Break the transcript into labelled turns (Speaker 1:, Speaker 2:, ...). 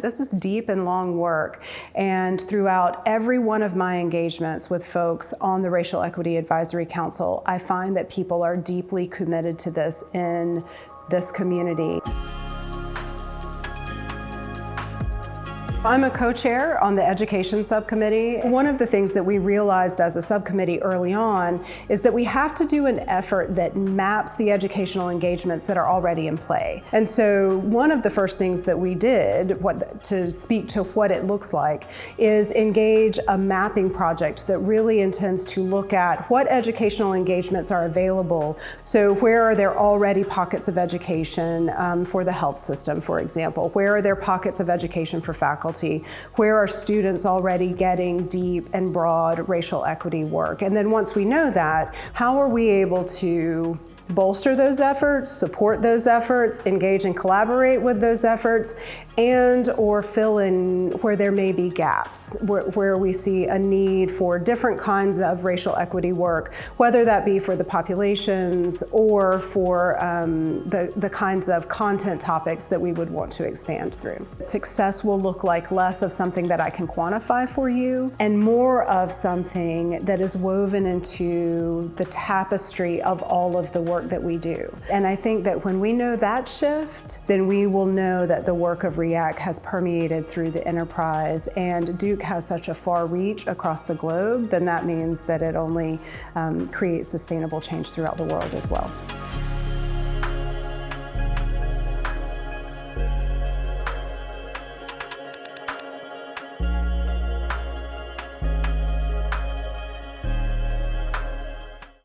Speaker 1: This is deep and long work, and throughout every one of my engagements with folks on the Racial Equity Advisory Council, I find that people are deeply committed to this in this community. I'm a co-chair on the education subcommittee. One of the things that we realized as a subcommittee early on is that we have to do an effort that maps the educational engagements that are already in play. And so one of the first things that we did, to speak to what it looks like, is engage a mapping project that really intends to look at what educational engagements are available. So where are there already pockets of education for the health system, for example? Where are there pockets of education for faculty? Where are students already getting deep and broad racial equity work? And then once we know that, how are we able to bolster those efforts, support those efforts, engage and collaborate with those efforts, and or fill in where there may be gaps, where we see a need for different kinds of racial equity work, whether that be for the populations or for the kinds of content topics that we would want to expand through. Success will look like less of something that I can quantify for you and more of something that is woven into the tapestry of all of the work that we do. And I think that when we know that shift, then we will know that the work of REAC has permeated through the enterprise, and Duke has such a far reach across the globe, then that means that it only creates sustainable change throughout the world as well.